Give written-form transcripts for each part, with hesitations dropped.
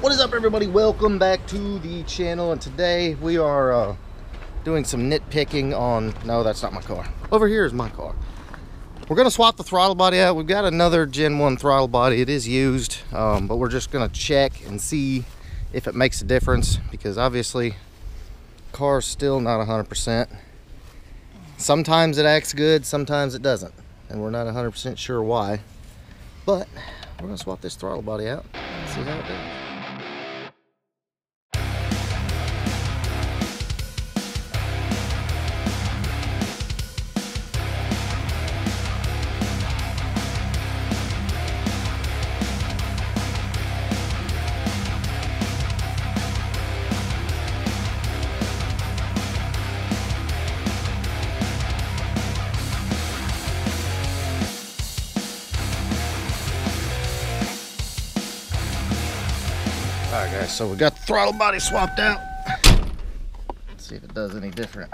What is up, everybody? Welcome back to the channel, and today we are doing some nitpicking on... No, that's not my car. Over here is my car. We're going to swap the throttle body out. We've got another Gen 1 throttle body. It is used, but we're just going to check and see if it makes a difference, because obviously the car's still not 100%. Sometimes it acts good, sometimes it doesn't, and we're not 100% sure why. But we're going to swap this throttle body out and see how it does. Alright guys, so we got the throttle body swapped out. Let's see if it does any different.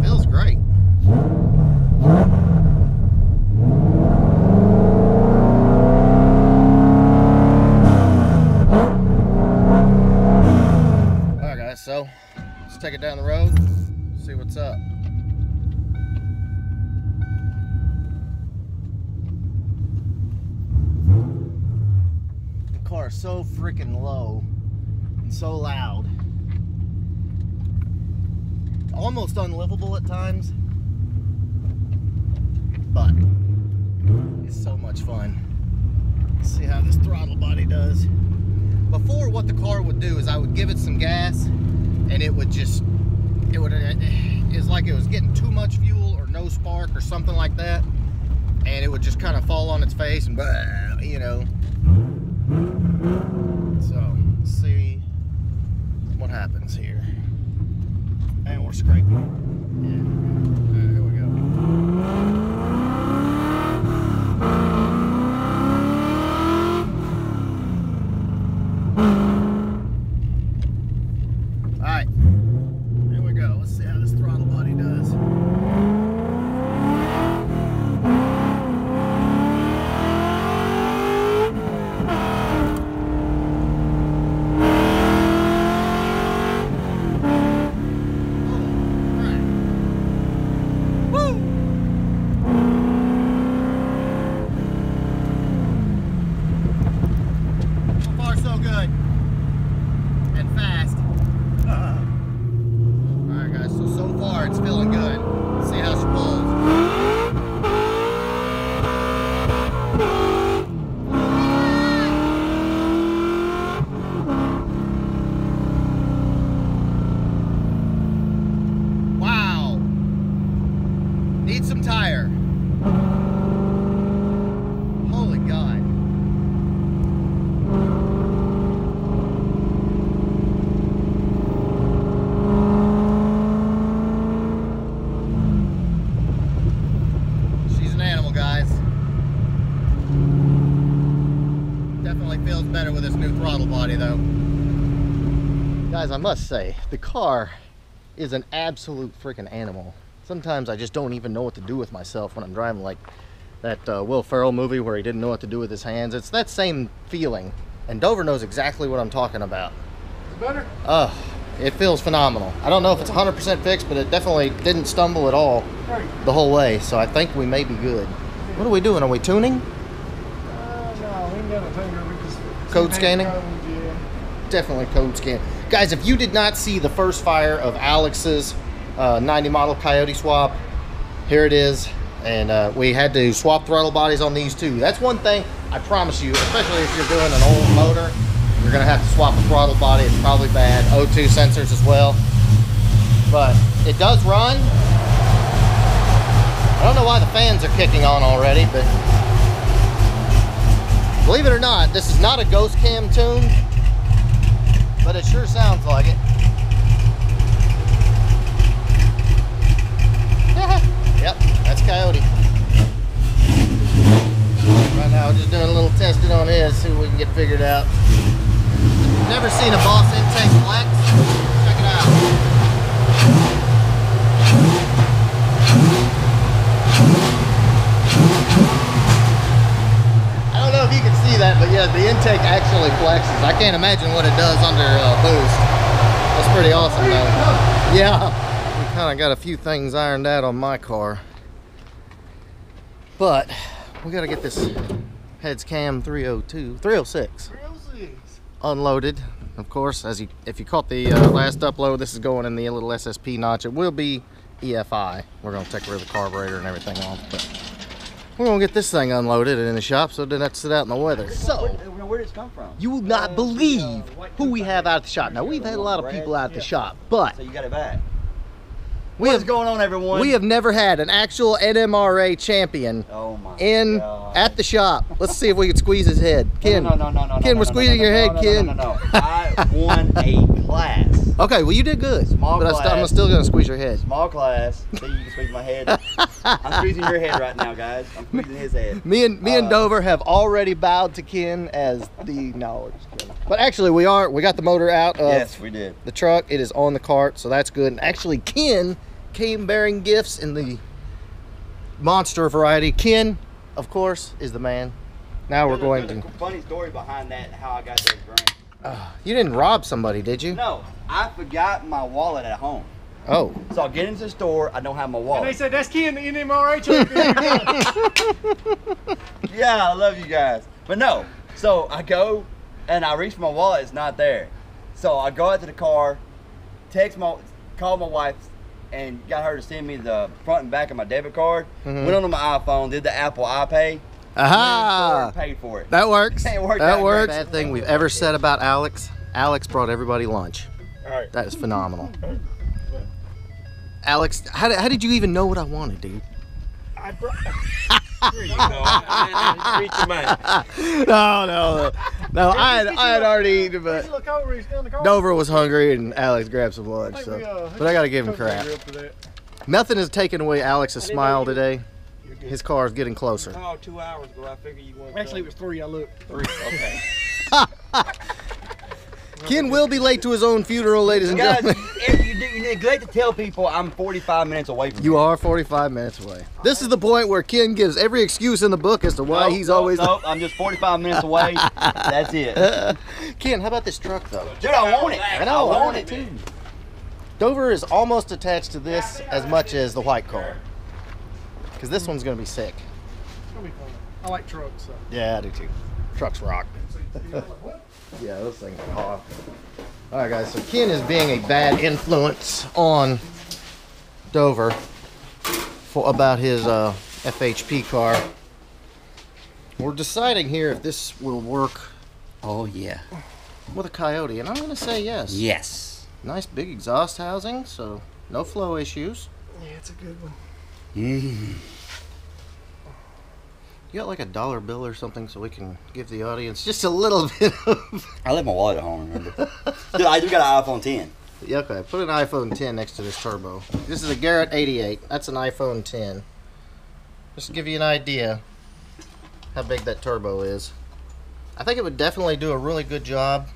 Feels great. So let's take it down the road, see what's up. The car is so freaking low and so loud. It's almost unlivable at times, but it's so much fun. Let's see how this throttle body does. Before, what the car would do is I would give it some gas and it's like it was getting too much fuel or no spark or something like that, and it would just kind of fall on its face and blah, you know. So let's see what happens here. And we're scraping. Yeah. Here we go. Alright, here we go. Let's see how this throttle body does. So far, so good. And fast. Alright guys, so far it's feeling good. Let's see how she pulls. Wow. Needs some tire. Holy God. Guys, definitely feels better with this new throttle body though. Guys, I must say, the car is an absolute freaking animal. Sometimes I just don't even know what to do with myself when I'm driving, like that Will Ferrell movie where he didn't know what to do with his hands. It's that same feeling, and Dover knows exactly what I'm talking about. Is it better? It feels phenomenal. I don't know if it's 100% fixed, but it definitely didn't stumble at all the whole way, so I think we may be good. What are we doing? Are we tuning? No, we ain't got a tuner. We just Code scanning? codes, yeah. Definitely code scan. Guys, if you did not see the first fire of Alex's 90 model Coyote swap, here it is. And we had to swap throttle bodies on these too. That's one thing I promise you, especially if you're doing an old motor, you're gonna have to swap a throttle body. It's probably bad. O2 sensors as well. But it does run. I don't know why the fans are kicking on already, but believe it or not, this is not a Ghost Cam tune, but it sure sounds like it. Yep, that's Coyote. Right now, we're just doing a little testing on his, see what we can get figured out. Never seen a Boss intake flex. Check it out. I don't know if you can see that, but yeah, the intake actually flexes. I can't imagine what it does under boost. That's pretty awesome though. Yeah, we kind of got a few things ironed out on my car. But we got to get this Heads Cam 306 unloaded. Of course, if you caught the last upload, this is going in the little SSP notch. It will be EFI. We're going to take rid of the carburetor and everything off. But we're going to get this thing unloaded and in the shop so it doesn't have to sit out in the weather. So, where did it come from? you will not believe who we have out at the shop. Now, we've had a lot of people out at the shop, but So you got it back. What's going on, everyone? we have never had an actual NMRA champion at the shop. Let's see if we can squeeze his head. Ken, Ken, we're squeezing your head, Ken. No. I won a class. Okay, well you did good. Small but class. I'm still gonna squeeze your head. Small class. See, you can squeeze my head. I'm squeezing your head right now, guys. I'm squeezing his head. Me and Dover have already bowed to Ken as the no. Just kidding. But actually, we got the motor out of Yes, we did. the truck. It is on the cart, so that's good. And actually, Ken came bearing gifts in the monster variety. Ken, of course, is the man. Now we're going There's to. a funny story behind that, how I got those drinks. You didn't rob somebody, did you? No, I forgot my wallet at home. Oh. So I get into the store, I don't have my And they wallet. said, that's Ken, the NMRA champion. Yeah, I love you guys. But no, so I go and I reach my wallet, it's not there. So I go out to the car, call my wife, and got her to send me the front and back of my debit card. Went on my iPhone, did the Apple iPay, Aha! paid for it. That works. It worked That out works. great. Bad thing we've ever said about Alex. Alex brought everybody lunch. All right. That is phenomenal. Alex, how did you even know what I wanted, dude? Here you go. Reach your mind. No. I had already eaten, but Look over, he's down the car. Dover was hungry and Alex grabbed some lunch. I think So, we, but I gotta give him took that crap. grip for that. Nothing has taken away Alex's smile today. His car is getting closer. Oh, 2 hours ago, I figured you wanted Actually, it was 3. I looked. Okay. Ken will be late to his own funeral, ladies and Guys, gentlemen. you neglect to tell people I'm 45 minutes away from You are 45 minutes away. This is the point where Ken gives every excuse in the book as to why he's always. Nope, I'm just 45 minutes away. That's it. Ken, how about this truck though? Dude, I want it. I know, I want it too. Dover is almost attached to this as much as the white car. Because this one's going to be sick. It's gonna be fun. I like trucks. So. Yeah, I do too. Trucks rock. Yeah, those things are hot. Alright guys, so Ken is being a bad influence on Dover about his FHP car. We're deciding here if this will work Oh, yeah. with a Coyote, and I'm going to say yes. Yes. Nice big exhaust housing, so no flow issues. Yeah, it's a good one. You got like $1 bill or something so we can give the audience just a little bit of... I left my wallet at home, remember? Dude, I do got an iPhone 10. Yeah, okay, put an iPhone 10 next to this turbo. This is a Garrett 88. That's an iPhone 10. Just to give you an idea how big that turbo is. I think it would definitely do a really good job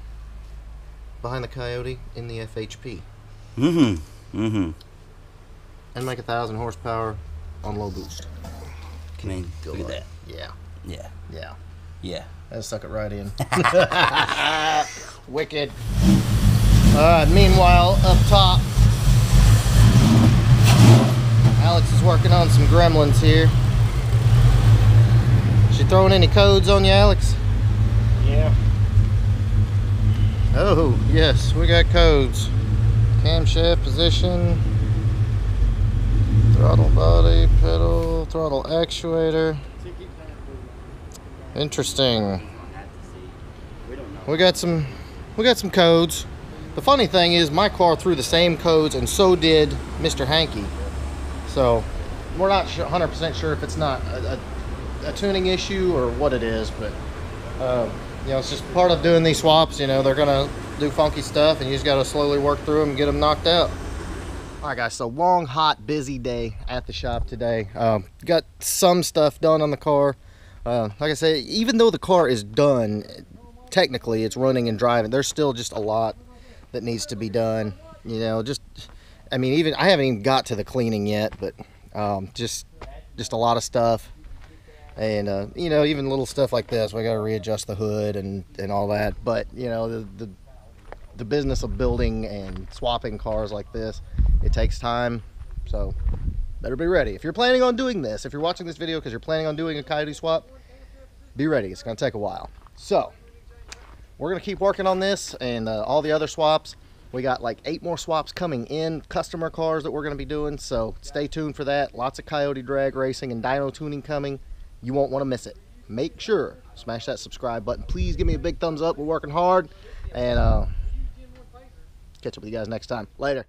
behind the Coyote in the FHP. And make 1,000 horsepower on low boost. I mean, look at that. Yeah, Yeah. yeah. Yeah. That suck it right in. Wicked. Alright, meanwhile, up top, Alex is working on some gremlins here. She throwing any codes on you, Alex? Yeah. Oh, yes, we got codes. Camshaft position, throttle body, pedal, throttle actuator. Interesting. We got some codes. The funny thing is my car threw the same codes and so did Mr. Hankey. So we're not 100% sure if it's not a tuning issue or what it is, but you know, it's just part of doing these swaps. You know, they're gonna do funky stuff and you just gotta slowly work through them and get them knocked out. All right guys, so long, hot, busy day at the shop today. Got some stuff done on the car. Like I said, even though the car is done, technically it's running and driving, there's still just a lot that needs to be done. You know, just, I mean, even I haven't even got to the cleaning yet, but just a lot of stuff. And you know, even little stuff like this, we got to readjust the hood and all that. But you know, the business of building and swapping cars like this, it takes time. So better be ready. If you're planning on doing this, if you're watching this video because you're planning on doing a Coyote swap, be ready. It's going to take a while. So we're going to keep working on this and all the other swaps. We got like 8 more swaps coming in, customer cars that we're going to be doing. So stay tuned for that. Lots of Coyote drag racing and dyno tuning coming. You won't want to miss it. Make sure, smash that subscribe button. Please give me a big thumbs up. We're working hard. And catch up with you guys next time. Later.